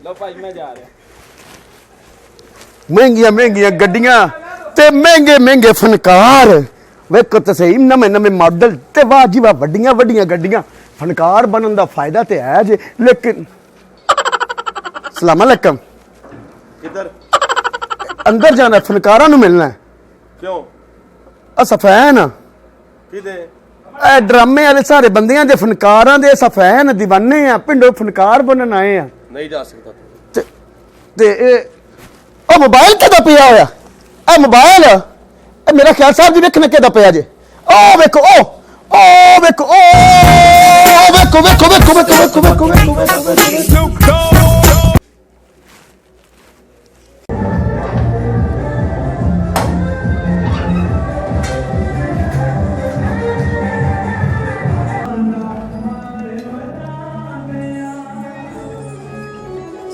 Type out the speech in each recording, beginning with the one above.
लो भाई मैं जा रहा। महंगिया महंगिया गड्डियां ते महंगे महंगे फनकार वेखो तो सही नवे नवे मॉडल ते वाह जी वाह वड्डियां वड्डियां गड्डियां फनकार बनन दा फायदा ते है जे लेकिन सलाम अलैकुम किधर अंदर जाना फनकारां नूं मिलना है क्यों सफैन किदे ए ड्रामे वाले सारे बंदियां दे फनकारां दे सफैन दीवाने आ पिंडों फनकार बनन आए आ नहीं जा सकता ते ओ मोबाइल किदा पिया होया ए मोबाइल ए मेरा ख्याल साहब जी वेखने किदा पिया जे ओ वेखो ओ वेखो ओ वेखो वेखो वेखो वेखो वेखो वेखो वेखो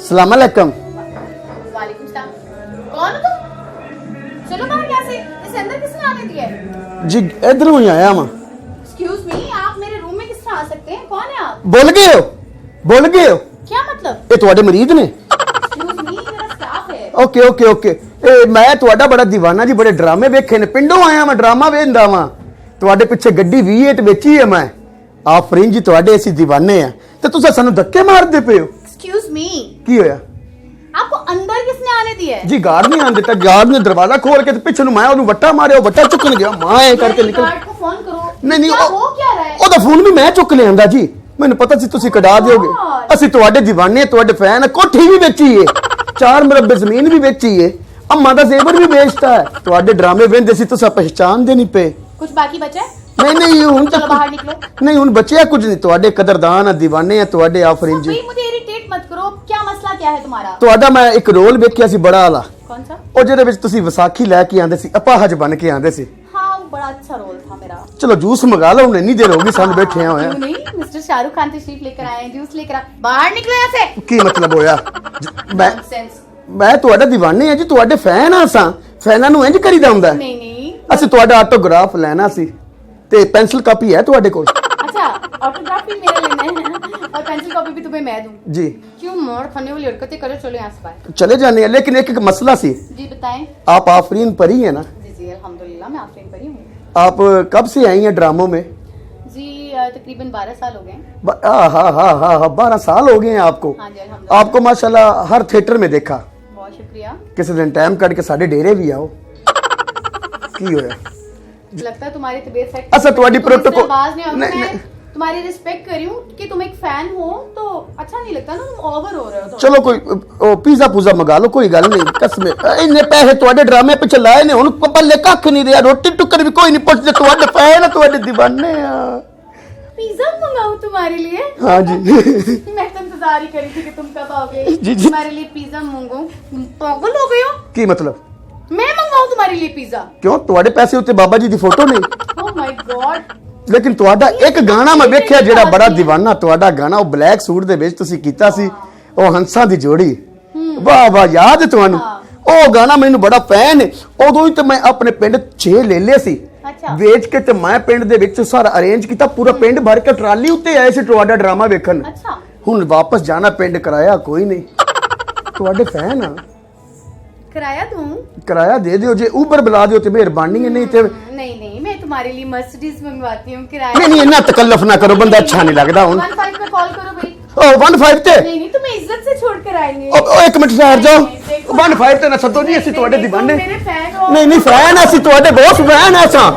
सलाम अलैकुम वालेकुम सलाम। कौन हो तुम? चलो बाहर यहाँ से। इस अंदर किसने आने दिया है? जी इधरों ही आया मैं एक्सक्यूज मी, आप मेरे रूम में किस तरह आ सकते हैं? कौन है आप? बोल गए हो क्या मतलब? ये ਤੁਹਾਡੇ ਮਰੀਜ਼ ਨੇ एक्सक्यूज मी, मेरा स्टाफ है। ओके ओके ओके मैं ਤੁਹਾਡਾ ਬੜਾ دیਵਾਨਾ ਜੀ ਬੜੇ ਡਰਾਮੇ ਵੇਖੇ ਨੇ ਪਿੰਡੋਂ ਆਇਆ ਮੈਂ ਡਰਾਮਾ ਵੇਖਦਾ ਵਾਂ ਤੁਹਾਡੇ ਪਿੱਛੇ ਗੱਡੀ V8 ਵੇਚੀ ਹੈ ਮੈਂ ਆਫਰੀਨ ਜੀ ਤੁਹਾਡੇ ਅਸੀਂ دیਵਾਨੇ ਆ ਤੇ ਤੁਸੀਂ ਸਾਨੂੰ ਧੱਕੇ ਮਾਰਦੇ ਪਏ ਹੋ एक्सक्यूज मी, ਕੀ ਹੋਇਆ आपको अंदर किसने आने दिया है? जी गार्ड नहीं आने देता गार्ड ने दरवाजा खोल के पीछे मैं ਉਹਨੂੰ ਵੱਟਾ ਮਾਰਿਆ ਉਹ ਵੱਟਾ ਚੁੱਕਣ ਗਿਆ ਮੈਂ ਐ ਕਰਕੇ ਨਿਕਲ गार्ड को फोन करो। नहीं क्या हो क्या रहा है? ਉਹਦਾ ਫੋਨ ਵੀ ਮੈਂ ਚੁੱਕ ਲਿਆਂਦਾ ਜੀ ਮੈਨੂੰ ਪਤਾ ਸੀ ਤੁਸੀਂ ਕਢਾ ਦਿਓਗੇ ਅਸੀਂ ਤੁਹਾਡੇ دیਵਾਨੇ ਤੁਹਾਡੇ ਫੈਨ ਕੋਠੀ ਵੀ ਵੇਚੀ ਏ 4 ਮਰਬੇ ਜ਼ਮੀਨ ਵੀ ਵੇਚੀ ਏ ਅੰਮਾ ਦਾ ਜ਼ੇਵਰ ਵੀ ਵੇਚਤਾ ਹੈ ਤੁਹਾਡੇ ਡਰਾਮੇ ਵੇਂਦੇ ਸੀ ਤੁਸੀਂ ਪਹਿਚਾਨਦੇ ਨਹੀਂ ਪਏ कुछ बाकी बचा है? नहीं ਹੁਣ चलो बाहर निकलो। नहीं ਹੁਣ बचिया कुछ नहीं ਤੁਹਾਡੇ ਕਦਰਦਾਨ ਆ دیਵਾਨੇ ਆ ਤੁਹਾਡੇ ਆਫਰੀਨ ਜੀ भाई मुझे इरिटेट मत करो। क्या मसला क्या है तुम्हारा? ਤੁਹਾਡਾ ਮੈਂ ਇੱਕ ਰੋਲ ਵੇਖਿਆ ਸੀ ਬੜਾ ਆਲਾ कौन सा? ਉਹ ਜਿਹਦੇ ਵਿੱਚ ਤੁਸੀਂ ਵਿਸਾਖੀ ਲੈ ਕੇ ਆਂਦੇ ਸੀ ਅਪਾਹਜ ਬਣ ਕੇ ਆਂਦੇ ਸੀ हाँ, वो बड़ा अच्छा रोल था मेरा। चलो जूस मंगा लो हमने नहीं देर होगी सामने बैठे हैं क्यों नहीं? मिस्टर शाहरुख खान तशरीफ लेकर आए हैं, जूस लेकर बाहर निकलो यहाँ से। की मतलब होया Nonsense। मैं ਤੁਹਾਡਾ دیਵਾਨੇ ਆ ਜੀ ਤੁਹਾਡੇ ਫੈਨ ਆ ਸਾਂ ਫੈਨਾਂ ਨੂੰ ਇੰਜ ਕਰੀਦਾ ਹੁੰਦਾ नहीं नहीं। ਅਸੀਂ ਤੁਹਾਡਾ ਆਟੋਗ੍ਰਾਫ ਲੈਣਾ ਸੀ ਤੇ ਪੈਨਸਲ ਕਾਪੀ ਹੈ ਤੁਹਾਡੇ ਕੋਲ अच्छा, ऑटोग्राफ भी मेरा लेना है और पेंसिल कॉपी भी तुम्हें मैं दूं। जी क्यों मोड़ खाने वाली हरकतें करो? चलो यहाँ से बाहर। चले जाने हैं लेकिन एक मसला सी जी बताएं। आप आफरीन परी है ना जी जी अल्हम्दुलिल्लाह, मैं आफरीन परी हूँ। आप कब से आई हैं ड्रामों में जी तकरीबन 12 साल हो गए हैं। हाँ 12 साल हो गए हैं आपको हाँ जी अल्हम्दुलिल्लाह। आपको माशाल्लाह हर थिएटर में देखा बहुत शुक्रिया। किसी दिन टाइम कट के साढ़े डेरे भी आओ की होया लगता है तुम्हारी तबीयत सेट अच्छा तुम्हारी प्रोटोकॉल बाज नहीं होगा। मैं तुम्हारी रिस्पेक्ट कर रही हूँ कि तुम एक फैन हो तो अच्छा नहीं लगता ना, तुम ओवर हो रहे हो। चलो कोई पिज़्ज़ा पुज़ा मंगा लो कोई गल नहीं कसम इन्ने पैसे ਤੁਹਾਡੇ ਡਰਾਮੇ ਪਿੱਛੇ ਲਾਏ ਨੇ ਹੁਣ ਪੱਲੇ ਕੱਖ ਨਹੀਂ ਰਿਹਾ ਰੋਟੀ ਟੁੱਕਰ ਵੀ ਕੋਈ ਨਹੀਂ ਪੁੱਛਦੇ ਤੁਹਾਡੇ ਫੈਨ ਤੁਹਾਡੇ دیਵਾਨੇ ਆ पिज्जा मंगाऊं तुम्हारे लिए? हाँ जी मैं तो इंतजार ही करी थी कि तुम कब आओगे। जी। तुम्हारे लिए पिज्जा मंगाऊं? पागल हो गए हो? की मतलब मैं मंगाऊं तुम्हारे लिए पिज्जा? क्यों ਤੁਹਾਡੇ ਪੈਸੇ ਉੱਤੇ ਬਾਬਾ ਜੀ ਦੀ ਫੋਟੋ ਨਹੀਂ Oh my God। ਲੇਕਿਨ ਤੁਹਾਡਾ ਇੱਕ ਗਾਣਾ ਮੈਂ ਵੇਖਿਆ ਜਿਹੜਾ ਬੜਾ دیਵਾਨਾ ਤੁਹਾਡਾ ਗਾਣਾ ਉਹ ਬਲੈਕ ਸੂਟ ਦੇ ਵਿੱਚ ਤੁਸੀਂ ਕੀਤਾ ਸੀ ਉਹ ਹੰਸਾਂ ਦੀ ਜੋੜੀ ਵਾਹ ਵਾਹ ਯਾਦ ਹੈ ਤੁਹਾਨੂੰ ਉਹ ਗਾਣਾ ਮੈਨੂੰ ਬੜਾ ਫੈਨ ਹੈ ਉਦੋਂ ਹੀ ਤੇ ਮੈਂ ਆਪਣੇ ਪਿੰਡ 6 ਲੈ ਲਏ ਸੀ अच्छा। ਵੇਚ ਕੇ ਤੇ ਮੈਂ ਪਿੰਡ ਦੇ ਵਿੱਚ ਸਾਰਾ ਅਰੇਂਜ ਕੀਤਾ ਪੂਰਾ ਪਿੰਡ ਭਰ ਕੇ ਟਰਾਲੀ ਉੱਤੇ ਆਏ ਸੀ ਤੁਹਾਡਾ ਡਰਾਮਾ ਵੇਖਣ अच्छा। ਹੁਣ ਵਾਪਸ ਜਾਣਾ ਪਿੰਡ ਕਰਾਇਆ ਕੋਈ ਨਹੀਂ ਤੁਹਾਡੇ ਫੈਨ ਆ किराया दूं? ਕਿਰਾਇਆ ਦੇ ਦਿਓ ਜੇ ਉਬਰ ਬੁਲਾ ਦਿਓ ਤੇ ਮਿਹਰਬਾਨੀ ਹੈ नहीं ਤੇ नहीं नहीं, मैं तुम्हारे लिए मर्सिडीज मंगवाती हूँ किराया। नहीं इन्ना तकल्लुफ ना करो बंदा अच्छा नहीं लगता हूं 15 पे कॉल करो भाई। ओ 15 ते नहीं नहीं, तुम्हें इज्जत से छोड़ कर आएंगे। ओ एक मिनट ठहर जाओ देखो। 15 ते ना सदो जी ਅਸੀਂ ਤੁਹਾਡੇ देखो, دیਵਾਨੇ मेरे फैन हो। नहीं नहीं फैन ਅਸੀਂ ਤੁਹਾਡੇ ਬਹੁਤ ਫੈਨ ਆ ਸਾਂ